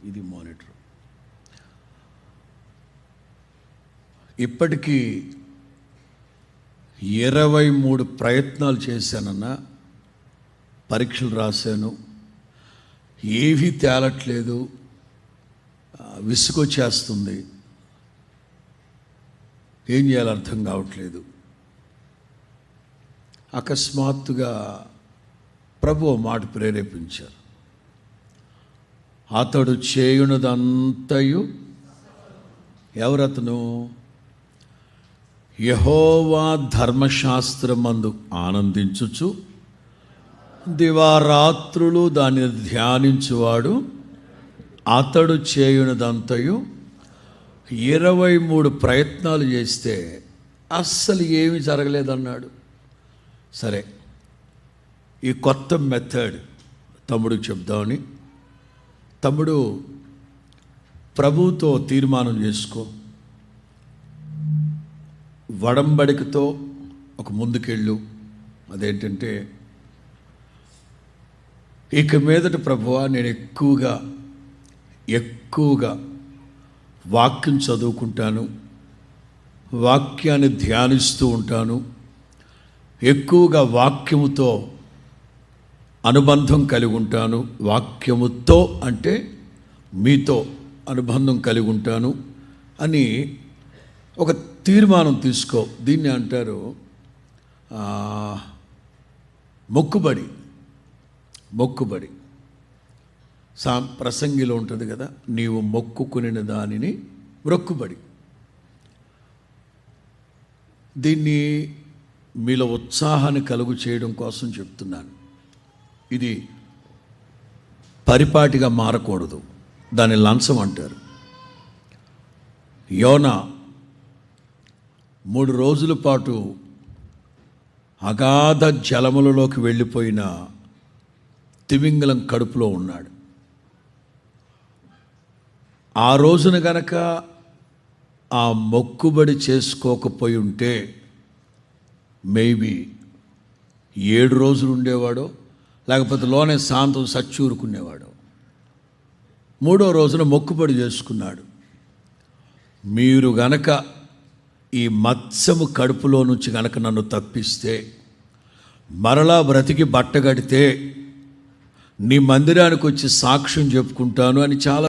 ఇది మానిటర్. ఇప్పటికీ 23 ప్రయత్నాలు చేశానన్నా, పరీక్షలు రాశాను, ఏవీ తేలట్లేదు, విసుగొచ్చేస్తుంది, ఏం చేయాలో అర్థం కావట్లేదు. అకస్మాత్తుగా ప్రభు మాట ప్రేరేపించారు. అతడు చేయునదంతయు, ఎవరతను? యెహోవా ధర్మశాస్త్రమందు ఆనందించుచు దివారాత్రులు దాన్ని ధ్యానించువాడు, అతడు చేయునదంతయు. 23 ప్రయత్నాలు చేస్తే అస్సలు ఏమీ జరగలేదన్నాడు. సరే, ఈ కొత్త మెథడ్ తమ్ముడికి చెప్దామని, తమ్ముడు ప్రభువుతో తీర్మానం చేసుకో, వడంబడికతో ఒక ముందుకెళ్ళు. అదేంటంటే, ఇక మీదట ప్రభువా నేను ఎక్కువగా వాక్యం చదువుకుంటాను, వాక్యాన్ని ధ్యానిస్తూ ఉంటాను, ఎక్కువగా వాక్యముతో అనుబంధం కలిగి ఉంటాను. వాక్యముతో అంటే మీతో అనుబంధం కలిగి ఉంటాను అని ఒక తీర్మానం తీసుకో. దీన్ని అంటారు మొక్కుబడి. ప్రసంగిలో ఉంటుంది కదా, నీవు మొక్కుకుని దానిని మొక్కుబడి. దీన్ని మీలో ఉత్సాహాన్ని కలుగు చేయడం కోసం చెప్తున్నాను. ఇది పరిపాటిగా మారకూడదు, దాన్ని లంచం అంటారు. యోనా 3 రోజుల పాటు అగాధ జలములలోకి వెళ్ళిపోయిన తిమింగలం కడుపులో ఉన్నాడు. ఆ రోజున గనక ఆ మొక్కుబడి చేసుకోకపోయి ఉంటే మేబీ 7 రోజులు ఉండేవాడో, లేకపోతే లోనే శాంతం సచ్చూరుకునేవాడు. 3వ రోజున మొక్కుబడి చేసుకున్నాడు. మీరు గనక ఈ మత్స్యము కడుపులో నుంచి గనక నన్ను తప్పిస్తే, మరలా బ్రతికి బట్టగడితే నీ మందిరానికి వచ్చి సాక్ష్యం చెప్పుకుంటాను అని చాలా